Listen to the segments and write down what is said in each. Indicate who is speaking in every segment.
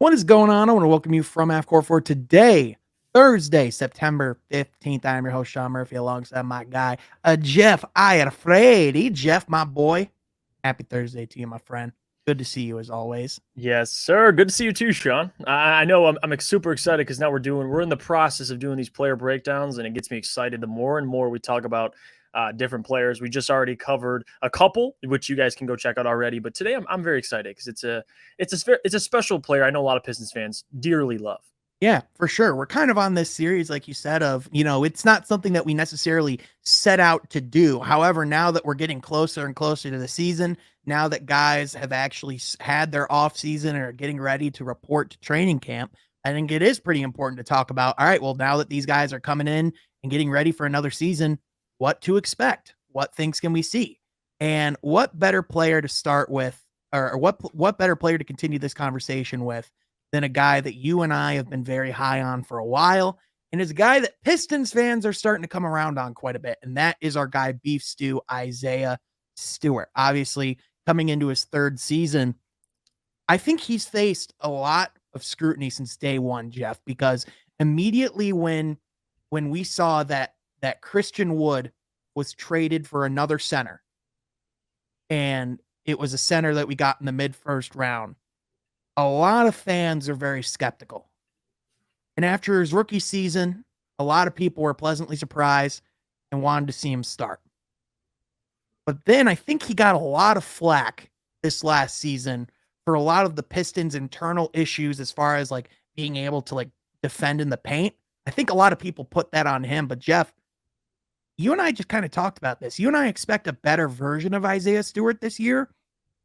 Speaker 1: What is going on? I want to welcome you from AFCOR for today, Thursday, September 15th. I'm your host, Sean Murphy, alongside my guy, Jeff Iafredi. Jeff, my boy, happy Thursday to you, my friend. Good to see you as always.
Speaker 2: Yes, sir. Good to see you too, Sean. I know I'm super excited because now we're in the process of doing these player breakdowns, and it gets me excited the more and more we talk about different players. We just already covered a couple, which you guys can go check out already. But today I'm very excited because it's a special player. I know a lot of Pistons fans dearly love.
Speaker 1: Yeah, for sure. We're kind of on this series, like you said, it's not something that we necessarily set out to do. However, now that we're getting closer and closer to the season, now that guys have actually had their off season and are getting ready to report to training camp, I think it is pretty important to talk about. All right, well, now that these guys are coming in and getting ready for another season, what to expect? What things can we see? And what better player to start with, or what better player to continue this conversation with than a guy that you and I have been very high on for a while, and is a guy that Pistons fans are starting to come around on quite a bit, and that is our guy Beef Stew Isaiah Stewart. Obviously, coming into his third season, I think he's faced a lot of scrutiny since day one, Jeff, because immediately when we saw that Christian Wood was traded for another center, and it was a center that we got in the mid first round, a lot of fans are very skeptical. And after his rookie season, a lot of people were pleasantly surprised and wanted to see him start. But then I think he got a lot of flack this last season for a lot of the Pistons' internal issues as far as like being able to like defend in the paint. I think a lot of people put that on him. But Jeff, you and I just kind of talked about this. You and I expect a better version of Isaiah Stewart this year,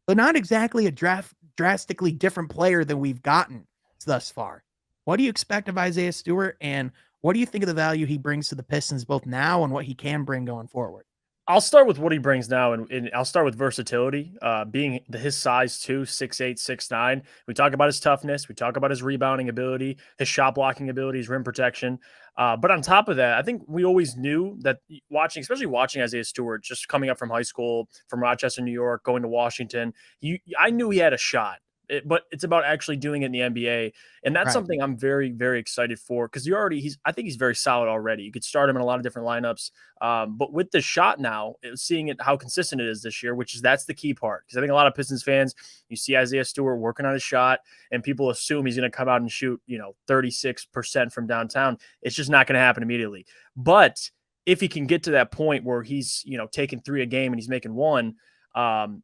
Speaker 1: but not exactly a drastically different player than we've gotten thus far. What do you expect of Isaiah Stewart, and what do you think of the value he brings to the Pistons both now and what he can bring going forward?
Speaker 2: I'll start with what he brings now, and I'll start with versatility. Being his size too, 6'8", 6'9". We talk about his toughness. We talk about his rebounding ability, his shot blocking ability, his rim protection. But on top of that, I think we always knew that especially watching Isaiah Stewart, just coming up from high school, from Rochester, New York, going to Washington, I knew he had a shot. But it's about actually doing it in the NBA, and that's
Speaker 1: Right.
Speaker 2: something I'm very, very excited for because I think he's very solid already. You could start him in a lot of different lineups, but with the shot now, seeing it how consistent it is this year, that's the key part. Because I think a lot of Pistons fans, you see Isaiah Stewart working on his shot, and people assume he's going to come out and shoot 36% from downtown. It's just not going to happen immediately. But if he can get to that point where he's taking 3 a game and he's making 1.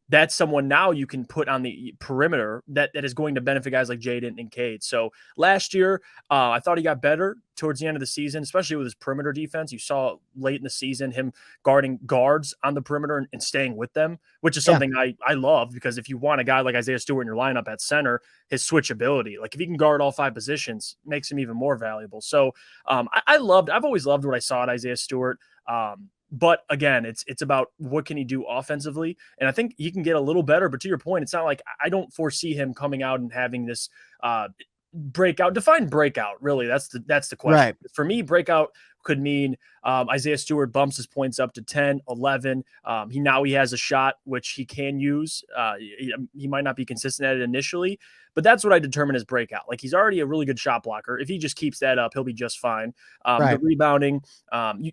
Speaker 2: That's someone now you can put on the perimeter that is going to benefit guys like Jaden and Cade. So last year, I thought he got better towards the end of the season, especially with his perimeter defense. You saw late in the season him guarding guards on the perimeter and staying with them, which is
Speaker 1: Yeah.
Speaker 2: something I love because if you want a guy like Isaiah Stewart in your lineup at center, his switchability, like if he can guard all 5 positions, makes him even more valuable. So I've always loved what I saw at Isaiah Stewart. But again, it's about what can he do offensively, and I think he can get a little better. But to your point, it's not like I don't foresee him coming out and having this breakout. Define breakout, really. That's the question.
Speaker 1: Right.
Speaker 2: For me, breakout could mean Isaiah Stewart bumps his points up to 10, 11. He has a shot, which he can use. He might not be consistent at it initially, but that's what I determine as breakout. Like he's already a really good shot blocker. If he just keeps that up, he'll be just fine. The
Speaker 1: Right.
Speaker 2: rebounding,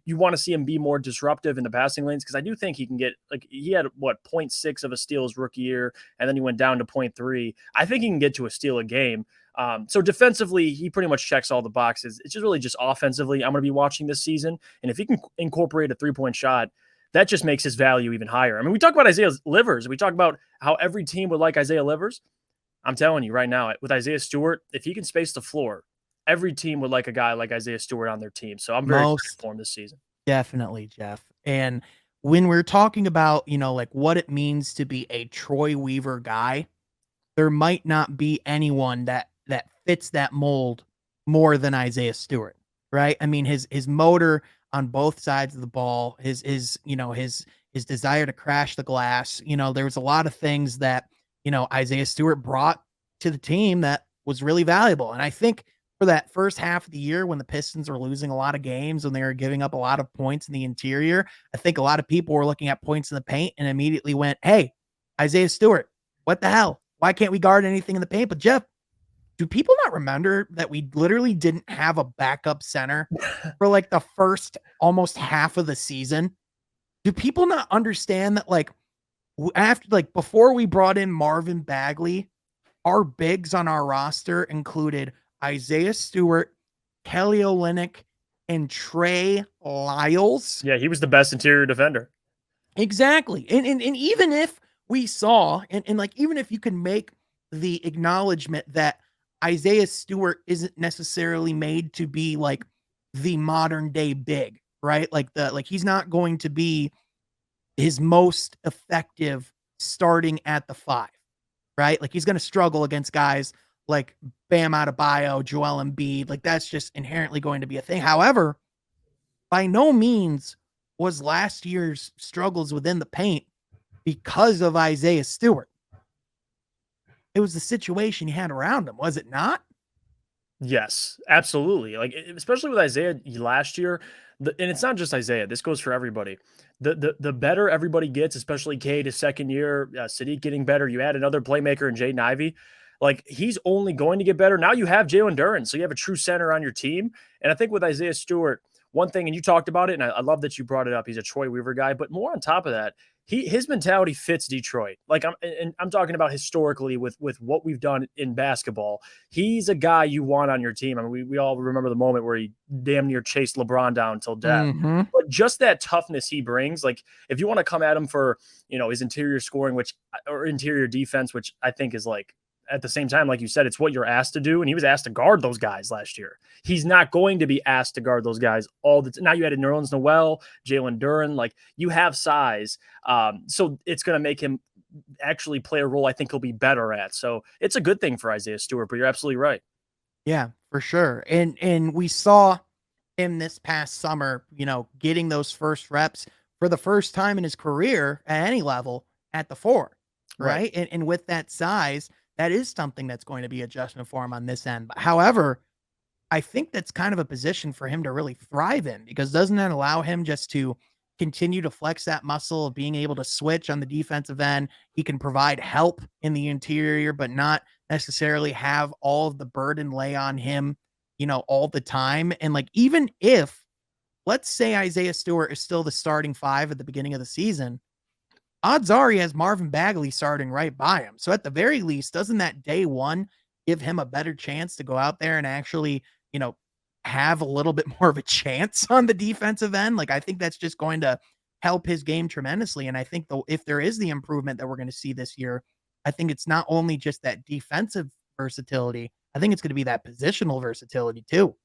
Speaker 2: you want to see him be more disruptive in the passing lanes because I do think he can get he had 0.6 of a steal his rookie year, and then he went down to 0.3. I think he can get to a steal a game. So defensively, he pretty much checks all the boxes. It's just offensively, I'm going to be watching this season. And if he can incorporate a 3-point shot, that just makes his value even higher. I mean, we talk about Isaiah Livers. We talk about how every team would like Isaiah Livers. I'm telling you right now, with Isaiah Stewart, if he can space the floor, every team would like a guy like Isaiah Stewart on their team. So I'm very excited
Speaker 1: Most
Speaker 2: for him this season.
Speaker 1: definitely, Jeff. And when we're talking about, like what it means to be a Troy Weaver guy, there might not be anyone that fits that mold more than Isaiah Stewart, right? I mean, his motor on both sides of the ball, his desire to crash the glass. There was a lot of things that Isaiah Stewart brought to the team that was really valuable, and I think for that first half of the year when the Pistons were losing a lot of games and they were giving up a lot of points in the interior, I think a lot of people were looking at points in the paint and immediately went, "Hey, Isaiah Stewart, what the hell? Why can't we guard anything in the paint?" But Jeff, Do people not remember that we literally didn't have a backup center for like the first almost half of the season? Do people not understand that like after like before we brought in Marvin Bagley, our bigs on our roster included Isaiah Stewart, Kelly Olynyk, and Trey Lyles.
Speaker 2: Yeah, he was the best interior defender.
Speaker 1: Exactly. And even if we saw, and like even if you can make the acknowledgement that Isaiah Stewart isn't necessarily made to be like the modern day big, right? Like he's not going to be his most effective starting at the five, right? Like he's going to struggle against guys like Bam Adebayo, Joel Embiid. Like that's just inherently going to be a thing. However, by no means was last year's struggles within the paint because of Isaiah Stewart. It was the situation he had around him, was it not?
Speaker 2: Yes, absolutely. Like especially with Isaiah last year, and it's not just Isaiah. This goes for everybody. The better everybody gets, especially Cade his second year, Sadiq getting better. You add another playmaker in Jaden Ivey. Like he's only going to get better. Now you have Jalen Duren, so you have a true center on your team. And I think with Isaiah Stewart, one thing, and you talked about it, and I love that you brought it up. He's a Troy Weaver guy, but more on top of that, his mentality fits Detroit. Like I'm talking about historically with what we've done in basketball. He's a guy you want on your team. I mean, we all remember the moment where he damn near chased LeBron down till death.
Speaker 1: Mm-hmm.
Speaker 2: But just that toughness he brings, like if you want to come at him for his interior scoring, or interior defense, which I think is like at the same time, like you said, it's what you're asked to do. And he was asked to guard those guys last year. He's not going to be asked to guard those guys all the time. Now you added Nerlens Noel, Jalen Duren, like you have size. So it's going to make him actually play a role I think he'll be better at. So it's a good thing for Isaiah Stewart, but you're absolutely right.
Speaker 1: Yeah, for sure. And we saw him this past summer, getting those first reps for the first time in his career at any level at the four,
Speaker 2: Right.
Speaker 1: right? And with that size, that is something that's going to be adjustment for him on this end. But however, I think that's kind of a position for him to really thrive in because doesn't that allow him just to continue to flex that muscle of being able to switch on the defensive end? He can provide help in the interior, but not necessarily have all of the burden lay on him, all the time. And like, even if, let's say Isaiah Stewart is still the starting five at the beginning of the season, odds are he has Marvin Bagley starting right by him. So at the very least, doesn't that day one give him a better chance to go out there and actually, you know, have a little bit more of a chance on the defensive end? Like, I think that's just going to help his game tremendously. And I think though, if there is the improvement that we're going to see this year, I think it's not only just that defensive versatility. I think it's going to be that positional versatility too.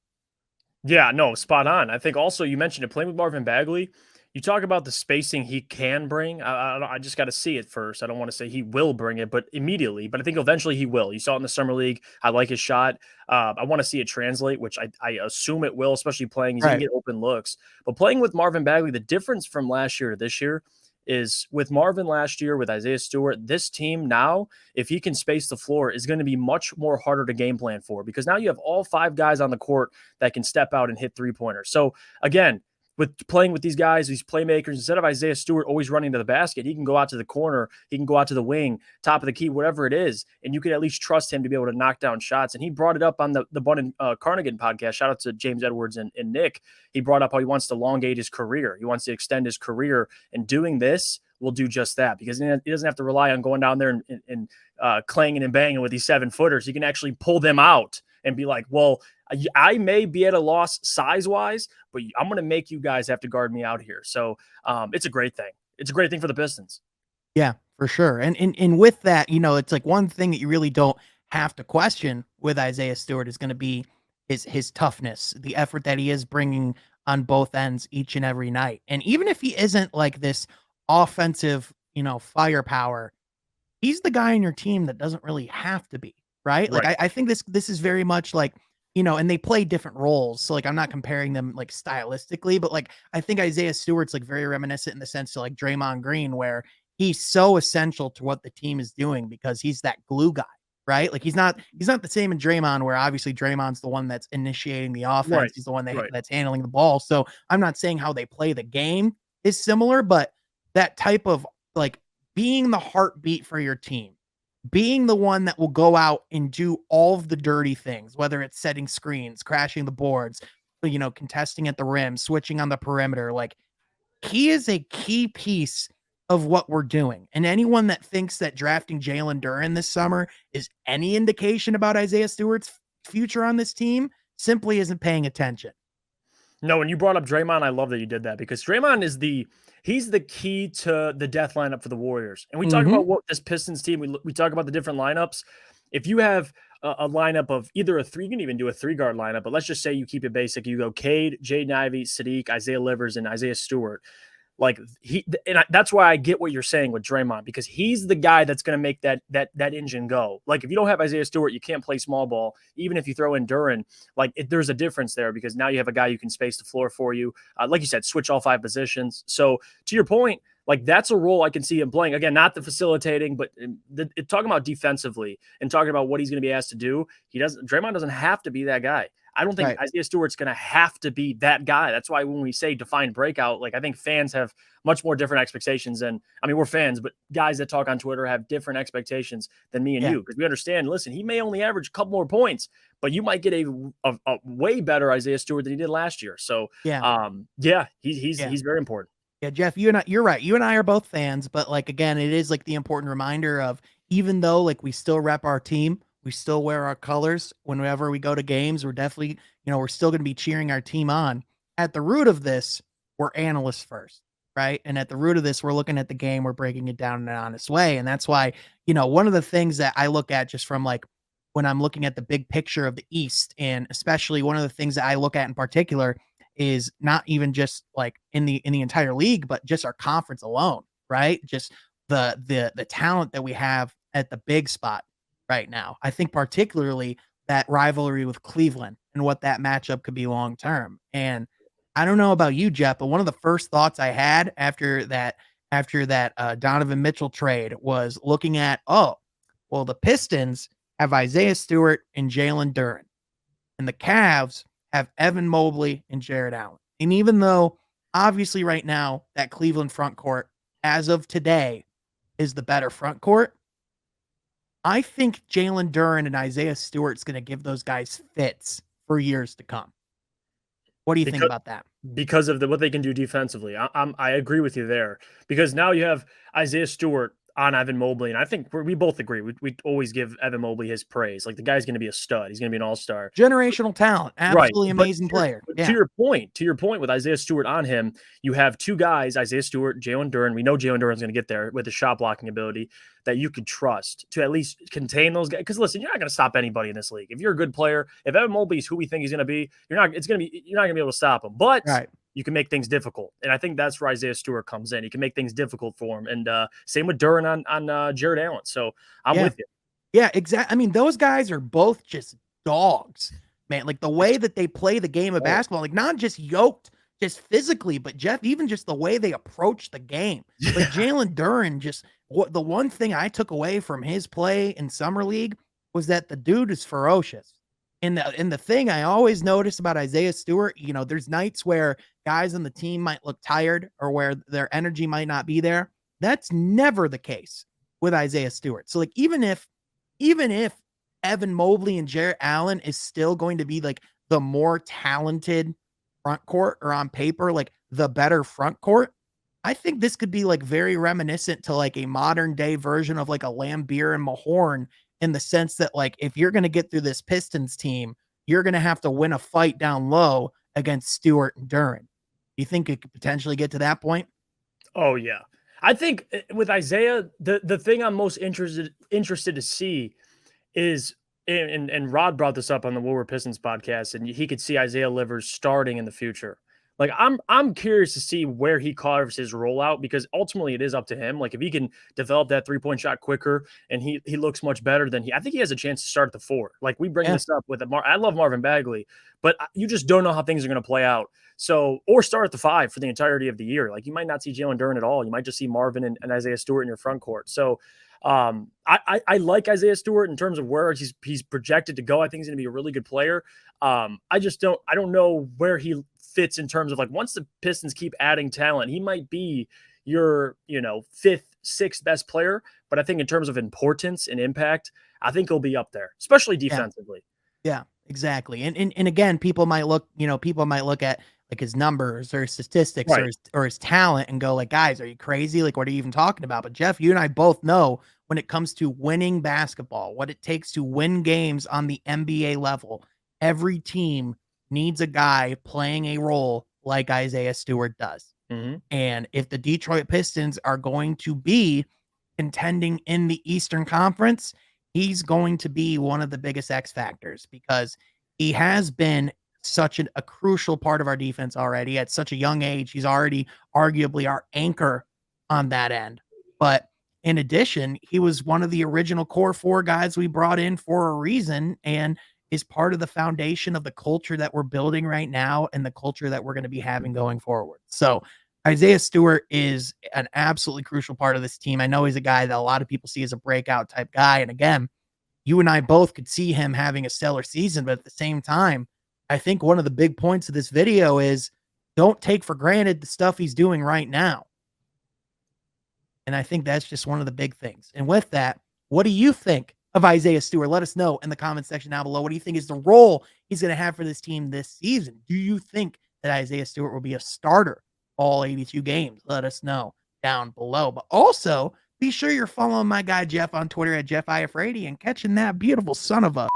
Speaker 2: Yeah, no, spot on. I think also you mentioned it playing with Marvin Bagley. You talk about the spacing he can bring. I just got to see it first. I don't want to say he will bring it, but immediately. But I think eventually he will. You saw it in the summer league. I like his shot. I want to see it translate, which I assume it will, especially playing. He's going to get open looks. But playing with Marvin Bagley, the difference from last year to this year is with Marvin last year, with Isaiah Stewart, this team now, if he can space the floor, is going to be much more harder to game plan for because now you have all five guys on the court that can step out and hit three-pointers. So again, with playing with these guys, these playmakers, instead of Isaiah Stewart always running to the basket, he can go out to the corner, he can go out to the wing, top of the key, whatever it is, and you can at least trust him to be able to knock down shots. And he brought it up on the Bun and Carnegie podcast. Shout out to James Edwards and Nick. He brought up how he wants to elongate his career. He wants to extend his career, and doing this will do just that because he doesn't have to rely on going down there and clanging and banging with these 7-footers. He can actually pull them out and be like, well, I may be at a loss size-wise, but I'm going to make you guys have to guard me out here. So it's a great thing. It's a great thing for the Pistons.
Speaker 1: Yeah, for sure. And with that, it's like one thing that you really don't have to question with Isaiah Stewart is going to be his toughness, the effort that he is bringing on both ends each and every night. And even if he isn't like this offensive, firepower, he's the guy in your team that doesn't really have to be, right? Like I think this is very much like, and they play different roles. So like I'm not comparing them like stylistically, but like I think Isaiah Stewart's like very reminiscent in the sense to like Draymond Green, where he's so essential to what the team is doing because he's that glue guy, right? Like he's not the same in Draymond, where obviously Draymond's the one that's initiating the offense.
Speaker 2: Right.
Speaker 1: He's the one that's handling the ball. So I'm not saying how they play the game is similar, but that type of like being the heartbeat for your team, being the one that will go out and do all of the dirty things, whether it's setting screens, crashing the boards, contesting at the rim, switching on the perimeter. Like, he is a key piece of what we're doing. And anyone that thinks that drafting Jalen Duren this summer is any indication about Isaiah Stewart's future on this team simply isn't paying attention.
Speaker 2: No, when you brought up Draymond, I love that you did that because Draymond is he's the key to the death lineup for the Warriors. And we talk
Speaker 1: Mm-hmm.
Speaker 2: about what this Pistons team, we talk about the different lineups. If you have a lineup of either you can even do a 3-guard lineup, but let's just say you keep it basic. You go Cade, Jaden Ivey, Sadiq, Isaiah Livers, and Isaiah Stewart. Like that's why I get what you're saying with Draymond, because he's the guy that's going to make that engine go. Like, if you don't have Isaiah Stewart, you can't play small ball. Even if you throw in Duren, there's a difference there because now you have a guy who can space the floor for you. Like you said, switch all 5 positions. So to your point, like, that's a role I can see him playing. Again, not the facilitating, but talking about defensively and talking about what he's going to be asked to do. Draymond doesn't have to be that guy. I don't think Isaiah Stewart's going to have to be that guy. That's why when we say define breakout, like, I think fans have much more different expectations than, I mean, we're fans, but guys that talk on Twitter have different expectations than me and you, because we understand, listen, he may only average a couple more points, but you might get a way better Isaiah Stewart than he did last year. So, he's very important.
Speaker 1: Yeah, Jeff, you're right. You and I are both fans, but like, again, it is like the important reminder of, even though like we still rep our team, we still wear our colors whenever we go to games, we're definitely, we're still going to be cheering our team on. At the root of this, we're analysts first, right? And at the root of this, we're looking at the game, we're breaking it down in an honest way. And that's why, one of the things that I look at just from like when I'm looking at the big picture of the East, and especially one of the things that I look at in particular is not even just like in the entire league, but just our conference alone, right? Just the talent that we have at the big spot right now. I think particularly that rivalry with Cleveland and what that matchup could be long term. And I don't know about you, Jeff, but one of the first thoughts I had after that Donovan Mitchell trade was looking at, the Pistons have Isaiah Stewart and Jalen Duren, and the Cavs have Evan Mobley and Jared Allen. And even though obviously right now that Cleveland front court, as of today, is the better front court, I think Jalen Duren and Isaiah Stewart's going to give those guys fits for years to come. What do you think about that?
Speaker 2: Because of what they can do defensively. I agree with you there, because now you have Isaiah Stewart on Evan Mobley, and I think we both agree. We always give Evan Mobley his praise. Like, the guy's going to be a stud. He's going to be an all-star.
Speaker 1: Generational talent. Absolutely
Speaker 2: right.
Speaker 1: Amazing player.
Speaker 2: To your point with Isaiah Stewart on him, you have 2 guys, Isaiah Stewart, Jalen Duren. We know Jalen Duren's going to get there with his shot blocking ability, that you could trust to at least contain those guys. Because listen, you're not going to stop anybody in this league. If you're a good player, if Evan Mobley is who we think he's going to be, you're not going to be able to stop him. But you can make things difficult. And I think that's where Isaiah Stewart comes in. He can make things difficult for him. And same with Duren on Jared Allen. So I'm with you.
Speaker 1: Yeah, exactly. I mean, those guys are both just dogs, man. Like, the way that they play the game of basketball, like, not just yoked just physically, but Jeff, even just the way they approach the game. Like, Jalen Duren, the one thing I took away from his play in Summer League was that the dude is ferocious. And the thing I always notice about Isaiah Stewart, there's nights where guys on the team might look tired or where their energy might not be there. That's never the case with Isaiah Stewart. So, like, even if Evan Mobley and Jared Allen is still going to be like the more talented front court, or on paper, like the better front court, I think this could be like very reminiscent to like a modern day version of like a Lambeer and Mahorn, in the sense that, like, if you're going to get through this Pistons team, you're going to have to win a fight down low against Stewart and Duren. Do you think it could potentially get to that point?
Speaker 2: Oh, yeah. I think with Isaiah, the thing I'm most interested to see is, and Rod brought this up on the Will Pistons podcast, and he could see Isaiah Livers starting in the future. Like, I'm curious to see where he carves his rollout, because ultimately it is up to him. Like, if he can develop that 3-point shot quicker and he looks much better, than I think he has a chance to start at the 4. Like, we bring this up with I love Marvin Bagley, but you just don't know how things are going to play out. So, or start at the 5 for the entirety of the year. Like, you might not see Jalen Duren at all. You might just see Marvin and Isaiah Stewart in your front court. So, I like Isaiah Stewart in terms of where he's projected to go. I think he's going to be a really good player. I don't know where he fits in terms of, like, once the Pistons keep adding talent, he might be your 5th, sixth best player, but I think in terms of importance and impact, I think he'll be up there, especially
Speaker 1: Yeah.
Speaker 2: defensively.
Speaker 1: Yeah, exactly. And again, people might look at like his numbers or his statistics
Speaker 2: Right.
Speaker 1: or his talent and go like, guys, are you crazy? Like, what are you even talking about? But Jeff, you and I both know when it comes to winning basketball, what it takes to win games on the NBA level, every team needs a guy playing a role like Isaiah Stewart does.
Speaker 2: Mhm.
Speaker 1: And if the Detroit Pistons are going to be contending in the Eastern Conference, he's going to be one of the biggest X factors because he has been such a crucial part of our defense already at such a young age. He's already arguably our anchor on that end. But in addition, he was one of the original core four guys we brought in for a reason and is part of the foundation of the culture that we're building right now and the culture that we're going to be having going forward. So Isaiah Stewart is an absolutely crucial part of this team. I know he's a guy that a lot of people see as a breakout type guy. And again, you and I both could see him having a stellar season, but at the same time, I think one of the big points of this video is don't take for granted the stuff he's doing right now. And I think that's just one of the big things. And with that, what do you think of Isaiah Stewart? Let us know in the comment section down below. What do you think is the role he's going to have for this team this season? Do you think that Isaiah Stewart will be a starter all 82 games? Let us know down below. But also, be sure you're following my guy Jeff on Twitter at JeffIFrady and catching that beautiful son of a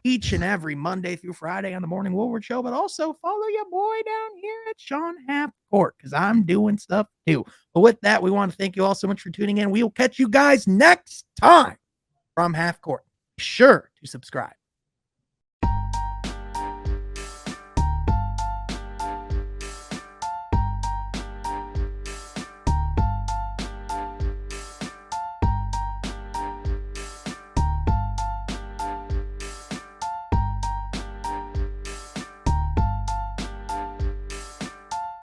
Speaker 1: each and every Monday through Friday on the Morning Woolward Show. But also follow your boy down here at Sean Half Court because I'm doing stuff too. But with that, we want to thank you all so much for tuning in. We will catch you guys next time from Half Court. Be sure to subscribe.